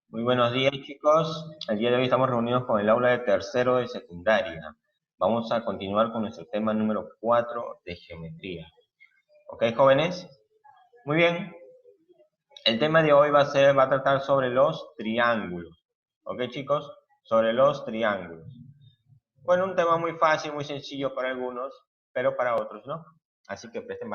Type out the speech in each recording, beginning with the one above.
Muy buenos días, chicos. El día de hoy estamos reunidos con el aula de tercero de secundaria. Vamos a continuar con nuestro tema número 4 de geometría. ¿Ok, jóvenes? Muy bien. El tema de hoy va a tratar sobre los triángulos. ¿Ok, chicos? Sobre los triángulos. Bueno, un tema muy fácil, muy sencillo para algunos, pero para otros no. Así que presten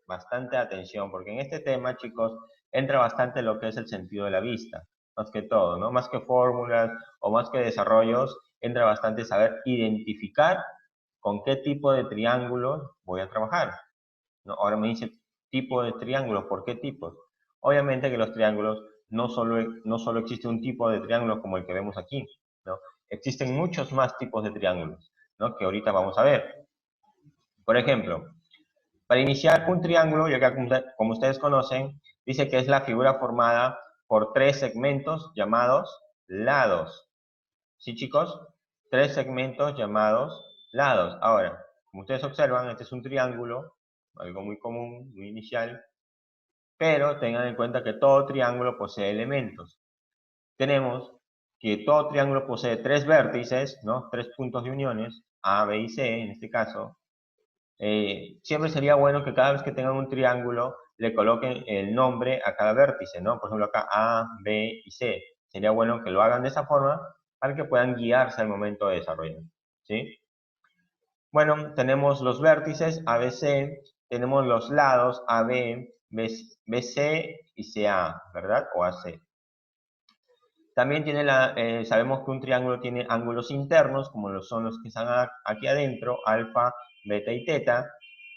bastante atención, porque en este tema, chicos, entra bastante lo que es el sentido de la vista, más que todo, ¿no? Más que fórmulas o más que desarrollos, entra bastante saber identificar con qué tipo de triángulos voy a trabajar, ¿no? Ahora me dice tipo de triángulos, ¿por qué tipos? Obviamente que los triángulos no solo existe un tipo de triángulo como el que vemos aquí, ¿no? Existen muchos más tipos de triángulos, ¿no? Que ahorita vamos a ver. Por ejemplo, para iniciar un triángulo, ya que como ustedes conocen, dice que es la figura formada por tres segmentos llamados lados. ¿Sí, chicos? Tres segmentos llamados lados. Ahora, como ustedes observan, este es un triángulo, algo muy común, muy inicial, pero tengan en cuenta que todo triángulo posee elementos. Tenemos que todo triángulo posee tres vértices, ¿no? Tres puntos de uniones, A, B y C en este caso. Siempre sería bueno que cada vez que tengan un triángulo le coloquen el nombre a cada vértice, ¿no? Por ejemplo, acá A, B y C. Sería bueno que lo hagan de esa forma para que puedan guiarse al momento de desarrollo, ¿sí? Bueno, tenemos los vértices ABC, tenemos los lados AB, BC y CA, ¿verdad? O AC. También sabemos que un triángulo tiene ángulos internos, como son los que están aquí adentro, alfa, beta y teta.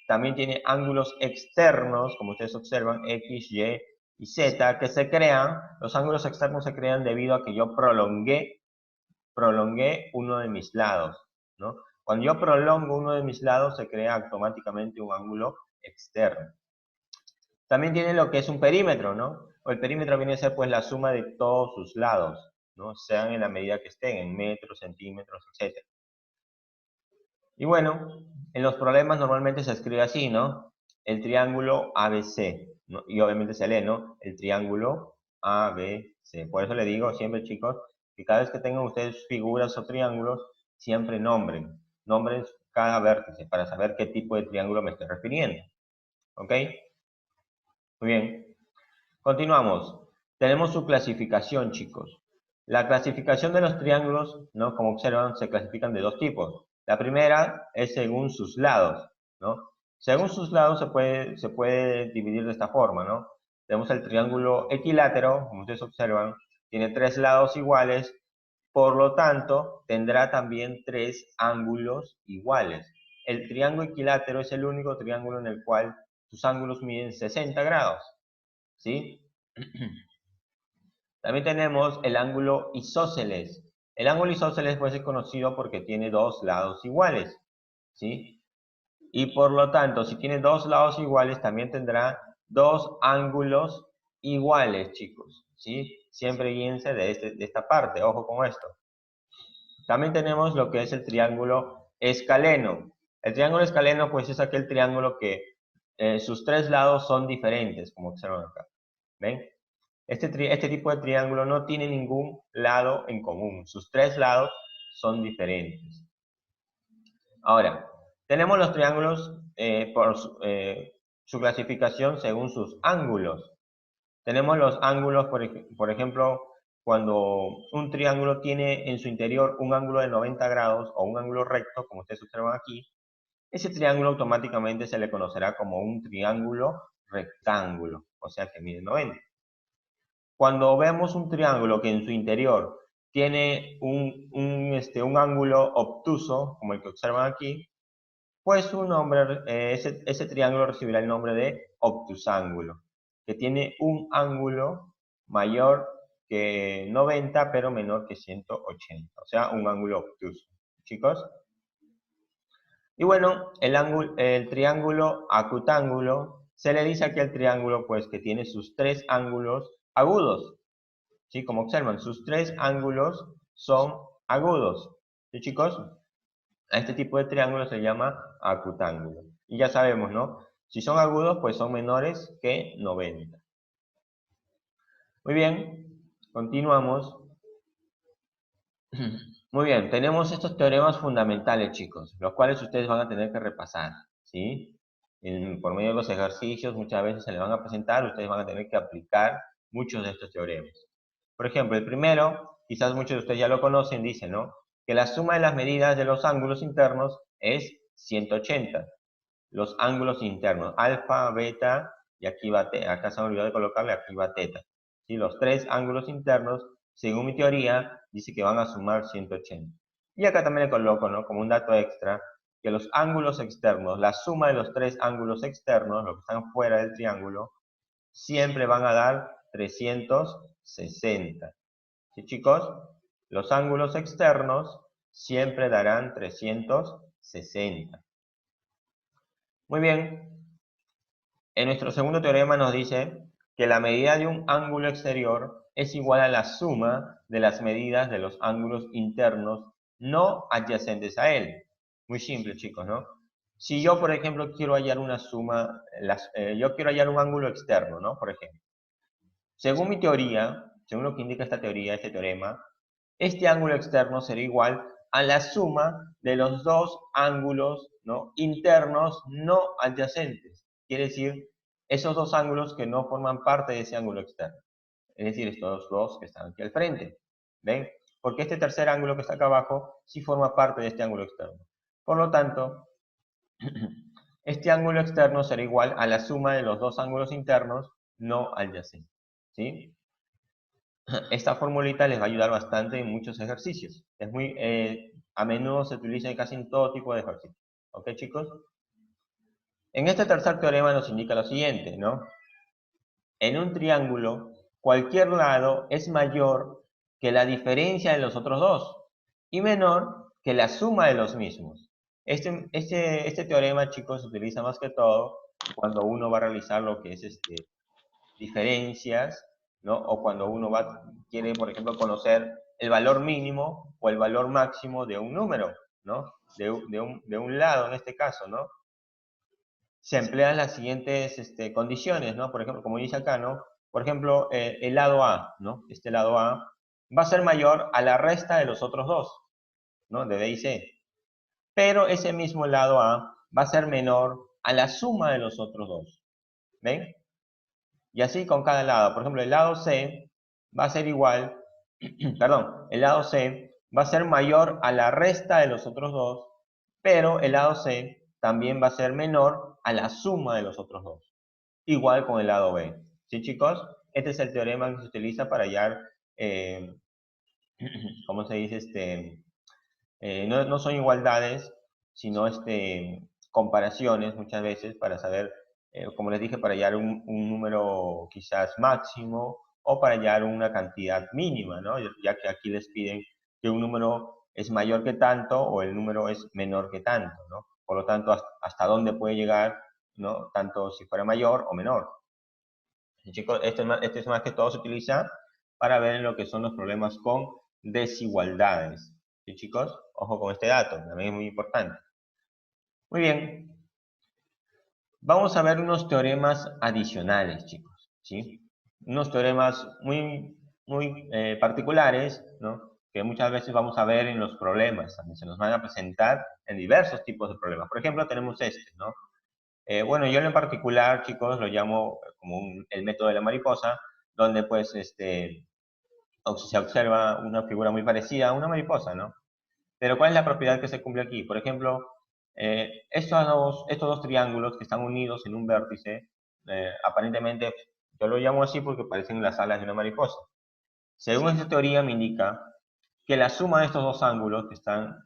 También tiene ángulos externos, como ustedes observan, X, Y y Z, que se crean. Los ángulos externos se crean debido a que yo prolongué uno de mis lados, ¿no? Cuando yo prolongo uno de mis lados, se crea automáticamente un ángulo externo. También tiene lo que es un perímetro, ¿no? O el perímetro viene a ser pues la suma de todos sus lados, ¿no? Sean en la medida que estén, en metros, centímetros, etc. Y bueno, en los problemas normalmente se escribe así, ¿no? El triángulo ABC, ¿no? Y obviamente se lee, ¿no? El triángulo ABC. Por eso le digo siempre, chicos, que cada vez que tengan ustedes figuras o triángulos, siempre nombren cada vértice para saber qué tipo de triángulo me estoy refiriendo. ¿Ok? Muy bien. Continuamos. Tenemos su clasificación, chicos. La clasificación de los triángulos, ¿no? Como observan, se clasifican de dos tipos. La primera es según sus lados, ¿no? Según sus lados se puede dividir de esta forma, ¿no? Tenemos el triángulo equilátero, como ustedes observan, tiene tres lados iguales, por lo tanto, tendrá también tres ángulos iguales. El triángulo equilátero es el único triángulo en el cual sus ángulos miden 60 grados. ¿Sí? También tenemos el ángulo isósceles. El ángulo isósceles puede ser conocido porque tiene dos lados iguales, ¿sí? Y por lo tanto, si tiene dos lados iguales, también tendrá dos ángulos iguales, chicos, ¿sí? Siempre guíense de esta parte, ojo con esto. También tenemos lo que es el triángulo escaleno. El triángulo escaleno, pues, es aquel triángulo que sus tres lados son diferentes, como observan acá. ¿Ven? Este tipo de triángulo no tiene ningún lado en común. Sus tres lados son diferentes. Ahora, tenemos los triángulos por su clasificación según sus ángulos. Tenemos los ángulos, por ejemplo, cuando un triángulo tiene en su interior un ángulo de 90 grados o un ángulo recto, como ustedes observan aquí, ese triángulo automáticamente se le conocerá como un triángulo rectángulo, o sea que mide 90. Cuando vemos un triángulo que en su interior tiene un ángulo obtuso, como el que observan aquí, pues ese triángulo recibirá el nombre de obtusángulo, que tiene un ángulo mayor que 90, pero menor que 180, o sea, un ángulo obtuso. ¿Chicos? Y bueno, el triángulo acutángulo, se le dice aquí al triángulo pues que tiene sus tres ángulos agudos. ¿Sí? Como observan, sus tres ángulos son agudos. ¿Sí, chicos? A este tipo de triángulo se llama acutángulo. Y ya sabemos, ¿no? Si son agudos, pues son menores que 90. Muy bien. Continuamos. Muy bien, tenemos estos teoremas fundamentales, chicos, los cuales ustedes van a tener que repasar, ¿sí? Por medio de los ejercicios, muchas veces se les van a presentar, ustedes van a tener que aplicar muchos de estos teoremas. Por ejemplo, el primero, quizás muchos de ustedes ya lo conocen, dice, ¿no? Que la suma de las medidas de los ángulos internos es 180. Los ángulos internos, alfa, beta, y aquí va teta. Acá se me olvidó de colocarle, aquí va teta. ¿Sí? Los tres ángulos internos, según mi teoría, dice que van a sumar 180. Y acá también le coloco, ¿no? Como un dato extra, que los ángulos externos, la suma de los tres ángulos externos, los que están fuera del triángulo, siempre van a dar 360. ¿Sí, chicos? Los ángulos externos siempre darán 360. Muy bien. En nuestro segundo teorema nos dice que la medida de un ángulo exterior es igual a la suma de las medidas de los ángulos internos no adyacentes a él. Muy simple, chicos, ¿no? Si yo, por ejemplo, quiero hallar una suma, yo quiero hallar un ángulo externo, ¿no? Por ejemplo. Según mi teoría, según lo que indica esta teoría, este teorema, este ángulo externo será igual a la suma de los dos ángulos, ¿no?, internos no adyacentes. Quiere decir, esos dos ángulos que no forman parte de ese ángulo externo. Es decir, estos dos que están aquí al frente. ¿Ven? Porque este tercer ángulo que está acá abajo sí forma parte de este ángulo externo. Por lo tanto, este ángulo externo será igual a la suma de los dos ángulos internos no adyacentes. ¿Sí? Esta formulita les va a ayudar bastante en muchos ejercicios. A menudo se utiliza casi en todo tipo de ejercicios. ¿Ok, chicos? En este tercer teorema nos indica lo siguiente, ¿no? En un triángulo, cualquier lado es mayor que la diferencia de los otros dos y menor que la suma de los mismos. Este teorema, chicos, se utiliza más que todo cuando uno va a realizar lo que es diferencias, ¿no? O cuando uno quiere, por ejemplo, conocer el valor mínimo o el valor máximo de un número, ¿no? De un lado, en este caso, ¿no? Se emplean las siguientes condiciones, ¿no? Por ejemplo, como dice acá, ¿no? Por ejemplo, el lado A, ¿no? Este lado A va a ser mayor a la resta de los otros dos, ¿no? De B y C. Pero ese mismo lado A va a ser menor a la suma de los otros dos. ¿Ven? Y así con cada lado. Por ejemplo, el lado C va a ser igual, perdón, el lado C va a ser mayor a la resta de los otros dos, pero el lado C también va a ser menor a la suma de los otros dos. Igual con el lado B. ¿Sí, chicos? Este es el teorema que se utiliza para hallar, ¿cómo se dice? No son igualdades, sino comparaciones muchas veces para saber, como les dije, para hallar un número quizás máximo o para hallar una cantidad mínima, ¿no? Ya que aquí les piden que un número es mayor que tanto o el número es menor que tanto, ¿no? Por lo tanto, hasta dónde puede llegar, ¿no? Tanto si fuera mayor o menor. Y chicos, este es más que todo se utiliza para ver lo que son los problemas con desigualdades. ¿Sí, chicos? Ojo con este dato, también es muy importante. Muy bien. Vamos a ver unos teoremas adicionales, chicos. ¿Sí? Unos teoremas muy particulares, ¿no? Que muchas veces vamos a ver en los problemas. También se nos van a presentar en diversos tipos de problemas. Por ejemplo, tenemos ¿no? Bueno, yo en particular, chicos, lo llamo como el método de la mariposa, donde pues se observa una figura muy parecida a una mariposa, ¿no? Pero ¿cuál es la propiedad que se cumple aquí? Por ejemplo, estos dos triángulos que están unidos en un vértice, aparentemente, yo lo llamo así porque parecen las alas de una mariposa. Según esta teoría me indica que la suma de estos dos ángulos que están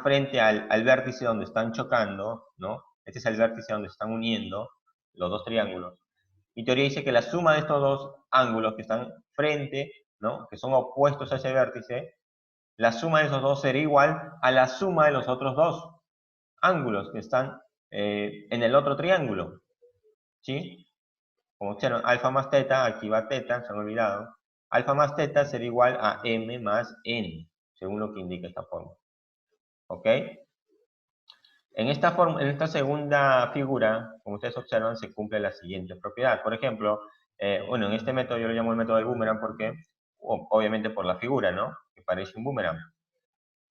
frente al vértice donde están chocando, ¿no? Este es el vértice donde se están uniendo los dos triángulos. Mi teoría dice que la suma de estos dos ángulos que están frente, ¿no? Que son opuestos a ese vértice, la suma de esos dos será igual a la suma de los otros dos ángulos que están en el otro triángulo. ¿Sí? Como observan, alfa más teta, aquí va teta, se han olvidado. Alfa más teta será igual a m más n, según lo que indica esta fórmula. ¿Ok? En esta segunda figura, como ustedes observan, se cumple la siguiente propiedad. Por ejemplo, Bueno, en este método yo lo llamo el método del boomerang porque, obviamente por la figura, ¿no? Que parece un boomerang.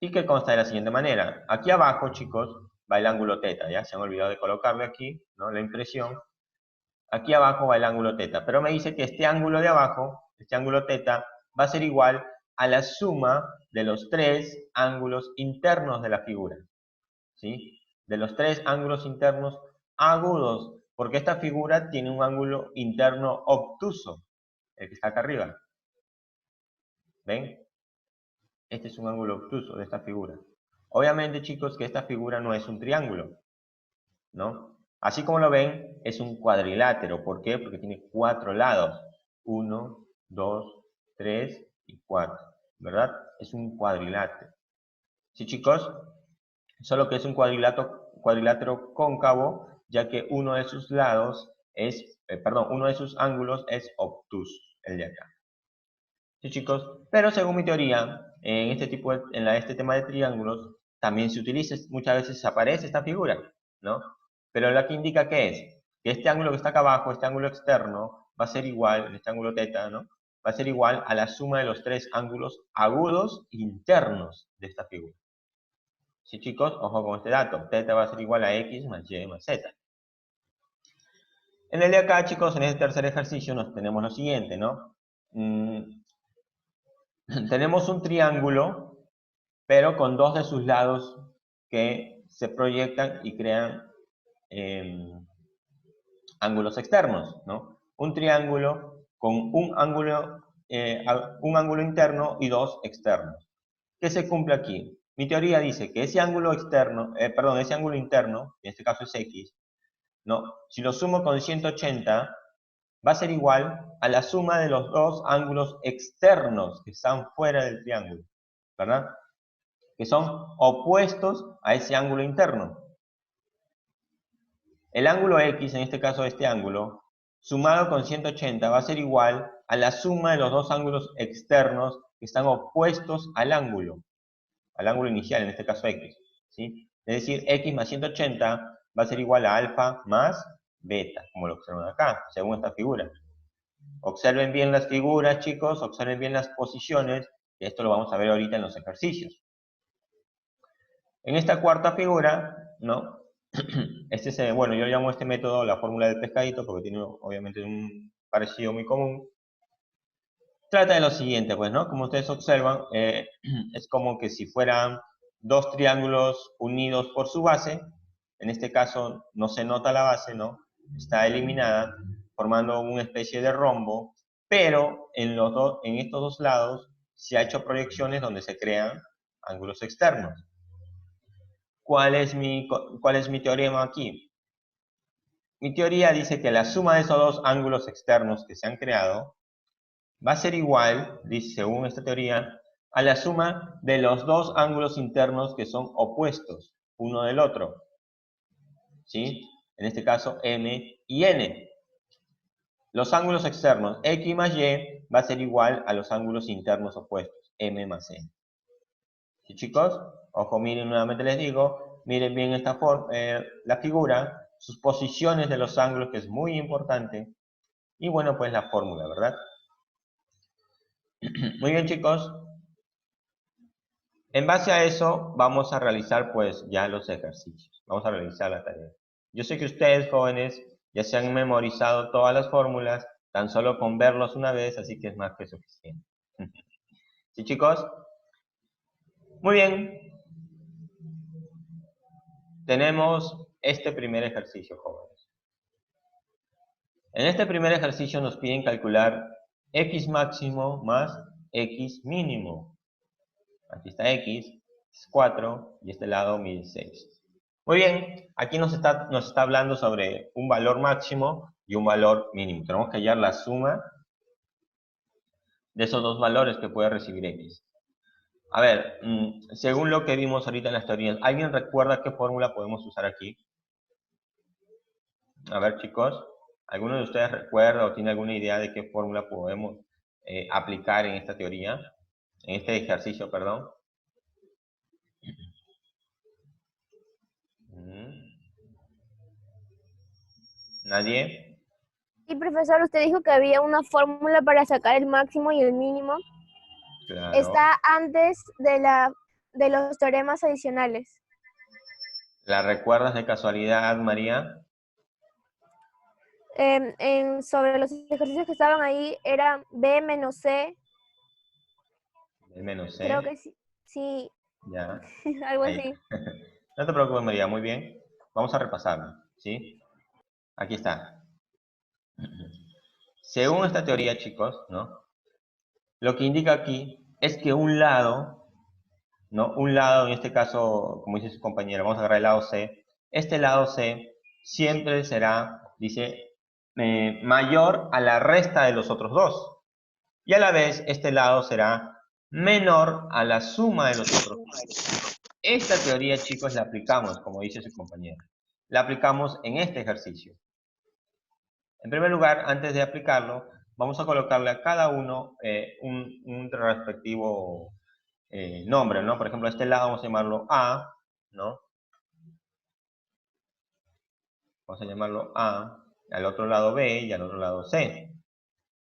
Y que consta de la siguiente manera. Aquí abajo, chicos, va el ángulo θ, ¿ya? Se han olvidado de colocarle aquí, ¿no? La impresión. Aquí abajo va el ángulo θ, pero me dice que este ángulo de abajo, este ángulo θ, va a ser igual a la suma de los tres ángulos internos de la figura, ¿sí? De los tres ángulos internos agudos, porque esta figura tiene un ángulo interno obtuso, el que está acá arriba. ¿Ven? Este es un ángulo obtuso de esta figura. Obviamente, chicos, que esta figura no es un triángulo, ¿no? Así como lo ven, es un cuadrilátero. ¿Por qué? Porque tiene 4 lados. 1, 2, 3 y 4. ¿Verdad? Es un cuadrilátero. ¿Sí, chicos? Solo que es un cuadrilátero cóncavo, ya que uno de sus lados es, uno de sus ángulos es obtuso, el de acá. ¿Sí, chicos? Pero según mi teoría, en este tema de triángulos, también se utiliza, muchas veces aparece esta figura, ¿no? Pero la que indica ¿qué es? Que este ángulo que está acá abajo, este ángulo externo, va a ser igual, este ángulo θ, ¿no? Va a ser igual a la suma de los tres ángulos agudos internos de esta figura. ¿Sí, chicos? Ojo con este dato. θ va a ser igual a x más y más z. En el de acá, chicos, en este tercer ejercicio nos tenemos lo siguiente, ¿no? Tenemos un triángulo, pero con dos de sus lados que se proyectan y crean ángulos externos, ¿no? Un triángulo con un ángulo interno y dos externos. ¿Qué se cumple aquí? Mi teoría dice que ese ángulo externo, ese ángulo interno, en este caso es x, ¿no? Si lo sumo con 180, va a ser igual a la suma de los dos ángulos externos que están fuera del triángulo, ¿verdad? Que son opuestos a ese ángulo interno. El ángulo x, en este caso este ángulo, sumado con 180 va a ser igual a la suma de los dos ángulos externos que están opuestos al ángulo inicial, en este caso x, ¿sí? Es decir, x más 180 va a ser igual a alfa más beta, como lo observan acá, según esta figura. Observen bien las figuras, chicos, observen bien las posiciones, y esto lo vamos a ver ahorita en los ejercicios. En esta cuarta figura, ¿no? Bueno, yo llamo este método la fórmula del pescadito, porque tiene obviamente un parecido muy común. Trata de lo siguiente, pues, ¿no? Como ustedes observan, es como que si fueran dos triángulos unidos por su base. En este caso no se nota la base, ¿no? Está eliminada, formando una especie de rombo, pero en estos dos lados se ha hecho proyecciones donde se crean ángulos externos. ¿Cuál es mi teorema aquí? Mi teoría dice que la suma de esos dos ángulos externos que se han creado va a ser igual, dice según esta teoría, a la suma de los dos ángulos internos que son opuestos uno del otro. ¿Sí? En este caso, M y N. Los ángulos externos, X más Y, va a ser igual a los ángulos internos opuestos, M más N. ¿Sí, chicos? Ojo, miren, nuevamente les digo, miren bien la figura, sus posiciones de los ángulos, que es muy importante, y bueno, pues la fórmula, ¿verdad? Muy bien, chicos. En base a eso, vamos a realizar pues ya los ejercicios. Vamos a realizar la tarea. Yo sé que ustedes, jóvenes, ya se han memorizado todas las fórmulas, tan solo con verlos una vez, así que es más que suficiente. ¿Sí, chicos? Muy bien. Tenemos este primer ejercicio, jóvenes. En este primer ejercicio nos piden calcular x máximo más x mínimo. Aquí está x, es 4, y este lado mide 6. Muy bien, aquí nos está hablando sobre un valor máximo y un valor mínimo. Tenemos que hallar la suma de esos dos valores que puede recibir x. A ver, según lo que vimos ahorita en las teorías, ¿alguien recuerda qué fórmula podemos usar aquí? A ver, chicos, ¿alguno de ustedes recuerda o tiene alguna idea de qué fórmula podemos aplicar en esta teoría? En este ejercicio, perdón. ¿Nadie? Y profesor, usted dijo que había una fórmula para sacar el máximo y el mínimo. Claro. Está antes de los teoremas adicionales. ¿La recuerdas de casualidad, María? Sobre los ejercicios que estaban ahí, era B menos C. El menos C. Creo que sí, sí, Ya. algo Ahí. así. No te preocupes, María. Muy bien. Vamos a repasarlo. ¿Sí? Aquí está. Según esta teoría, chicos, ¿no? Lo que indica aquí es que un lado, ¿no? Un lado, en este caso, como dice su compañero, vamos a agarrar el lado C. Este lado C siempre será, dice, mayor a la resta de los otros dos. Y a la vez, este lado será menor a la suma de los otros dos. Esta teoría, chicos, la aplicamos, como dice su compañero. La aplicamos en este ejercicio. En primer lugar, antes de aplicarlo, vamos a colocarle a cada uno un respectivo nombre, ¿no? Por ejemplo, a este lado vamos a llamarlo A, ¿no? Vamos a llamarlo A, al otro lado B y al otro lado C.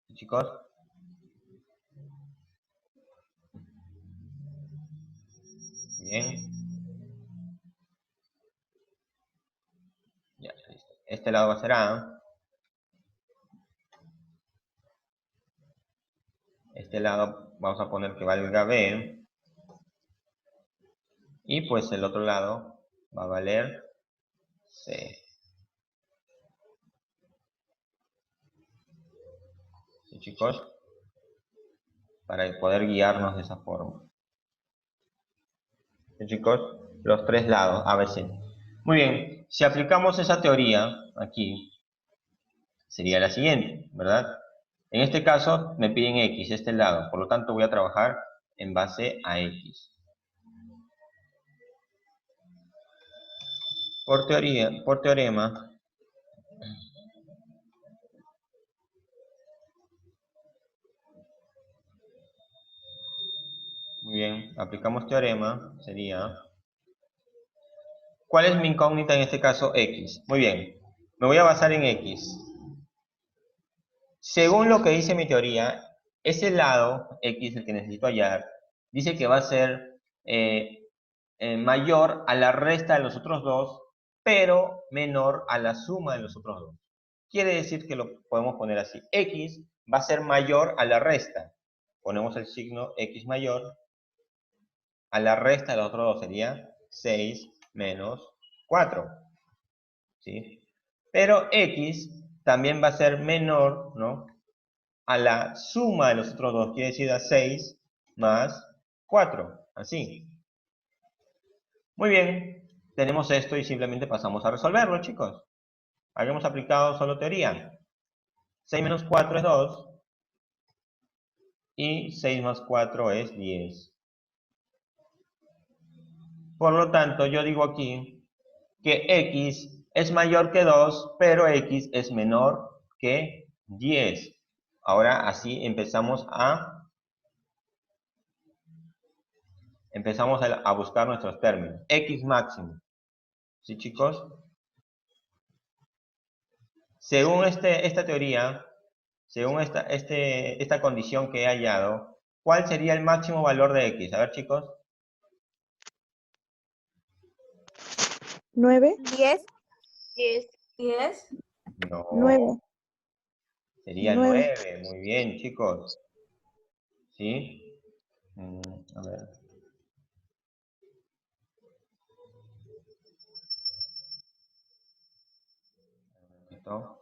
¿Sí, chicos? Bien. Ya, listo. Este lado va a ser A. Este lado vamos a poner que valga B. Y pues el otro lado va a valer C. ¿Sí, chicos? Para poder guiarnos de esa forma. ¿Sí, chicos? Los tres lados, A, B, C. Muy bien, si aplicamos esa teoría aquí, sería la siguiente, ¿verdad? En este caso me piden X, este lado, por lo tanto voy a trabajar en base a X. Por teorema, muy bien, aplicamos teorema, sería... ¿Cuál es mi incógnita en este caso? X. Muy bien, me voy a basar en X. Según lo que dice mi teoría, ese lado, X, el que necesito hallar, dice que va a ser mayor a la resta de los otros dos, pero menor a la suma de los otros dos. Quiere decir que lo podemos poner así. X va a ser mayor a la resta. Ponemos el signo X mayor. A la resta de los otros dos sería 6 menos 4. ¿Sí? Pero X también va a ser menor, ¿no?, a la suma de los otros dos, quiere decir a 6 más 4, así. Muy bien, tenemos esto y simplemente pasamos a resolverlo, chicos. Habíamos aplicado solo teoría. 6 menos 4 es 2 y 6 más 4 es 10. Por lo tanto, yo digo aquí que X es mayor que 2, pero X es menor que 10. Ahora así empezamos a buscar nuestros términos. X máximo. ¿Sí, chicos? Según esta teoría, según esta condición que he hallado, ¿cuál sería el máximo valor de X? A ver, chicos. 9. 10. 10. No. 9. Sería 9. 9. Muy bien, chicos. ¿Sí? A ver. ¿Listo?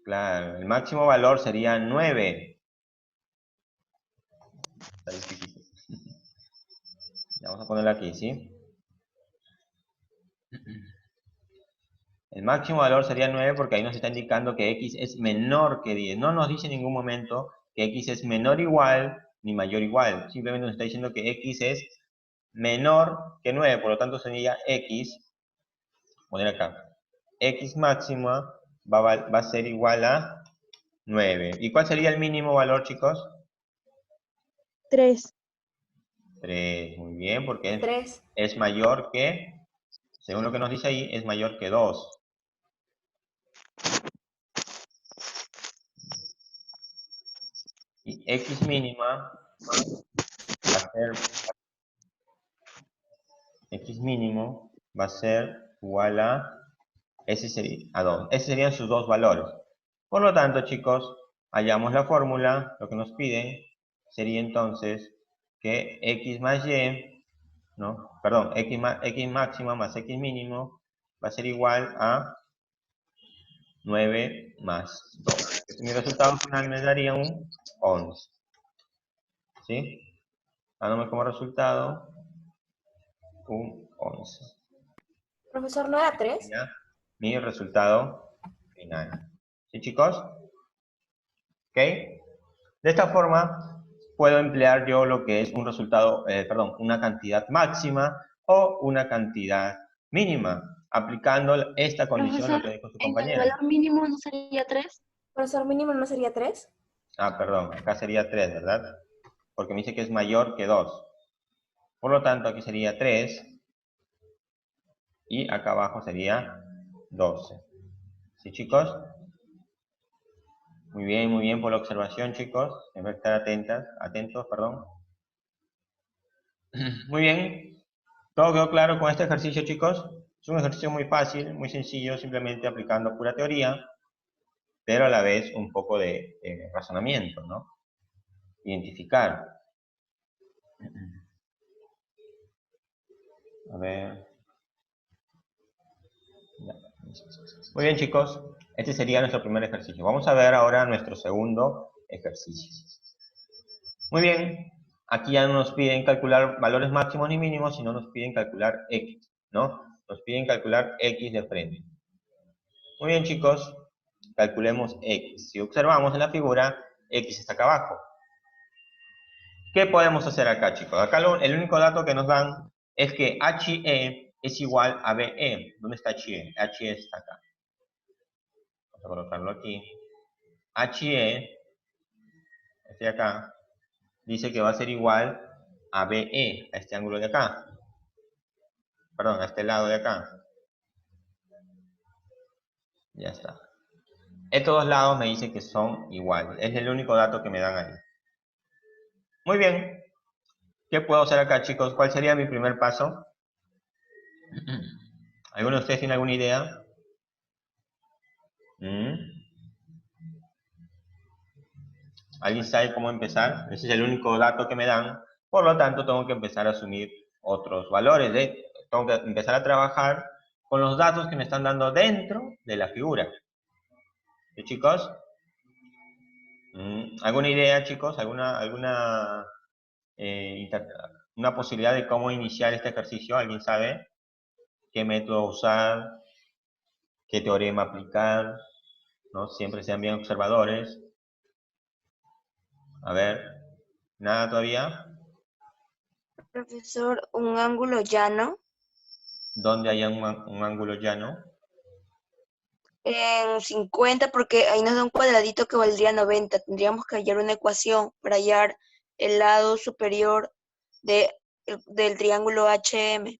Claro, el máximo valor sería 9. Está difícil. Ya, vamos a ponerlo aquí, ¿sí? El máximo valor sería 9 porque ahí nos está indicando que X es menor que 10. No nos dice en ningún momento que X es menor o igual ni mayor o igual. Simplemente nos está diciendo que X es menor que 9. Por lo tanto sería X, poner acá, X máxima va a ser igual a 9. ¿Y cuál sería el mínimo valor, chicos? 3. 3. Muy bien, porque 3. es mayor que, según lo que nos dice ahí, es mayor que 2. Y x mínima va a ser, x mínimo va a ser igual a, ese sería, a 2. Esos serían sus dos valores. Por lo tanto, chicos, hallamos la fórmula, lo que nos piden sería entonces que x más y, ¿no? Perdón, x máxima más x mínimo va a ser igual a 9 más 2. Mi resultado final me daría un 11. ¿Sí? Dándome como resultado un 11. Profesor, ¿no era 3? Ya, mi resultado final. ¿Sí, chicos? ¿Ok? De esta forma puedo emplear yo lo que es un resultado, una cantidad máxima o una cantidad mínima, aplicando esta condición, lo que dijo su ¿En el compañera. valor mínimo no sería 3? Profesor, mínimo no sería 3. Ah, perdón, acá sería 3, ¿verdad? Porque me dice que es mayor que 2. Por lo tanto, aquí sería 3 y acá abajo sería 12. ¿Sí, chicos? Muy bien por la observación, chicos. Deben estar atentos, perdón. Muy bien. ¿Todo quedó claro con este ejercicio, chicos? Es un ejercicio muy fácil, muy sencillo, simplemente aplicando pura teoría, pero a la vez un poco de razonamiento, ¿no? Identificar. A ver. Ya. Muy bien, chicos. Este sería nuestro primer ejercicio. Vamos a ver ahora nuestro segundo ejercicio. Muy bien. Aquí ya no nos piden calcular valores máximos ni mínimos, sino nos piden calcular x, ¿no? Nos piden calcular x de frente. Muy bien, chicos. Calculemos x. Si observamos en la figura, x está acá abajo. ¿Qué podemos hacer acá, chicos? Acá el único dato que nos dan es que HE es igual a BE. ¿Dónde está HE? HE está acá. Vamos a colocarlo aquí. HE, este de acá, dice que va a ser igual a BE, a este ángulo de acá. Perdón, a este lado de acá. Ya está. Estos dos lados me dicen que son iguales. Es el único dato que me dan ahí. Muy bien. ¿Qué puedo hacer acá, chicos? ¿Cuál sería mi primer paso? ¿Alguno de ustedes tiene alguna idea? ¿Alguien sabe cómo empezar? Ese es el único dato que me dan. Por lo tanto, tengo que empezar a asumir otros valores. Tengo que empezar a trabajar con los datos que me están dando dentro de la figura. ¿Sí, chicos? ¿Alguna idea, chicos? ¿Alguna una posibilidad de cómo iniciar este ejercicio? ¿Alguien sabe? ¿Qué método usar? ¿Qué teorema aplicar? ¿No? Siempre sean bien observadores. A ver, ¿nada todavía? Profesor, un ángulo llano. ¿Dónde haya un ángulo llano? En 50, porque ahí nos da un cuadradito que valdría 90. Tendríamos que hallar una ecuación para hallar el lado superior del triángulo HM.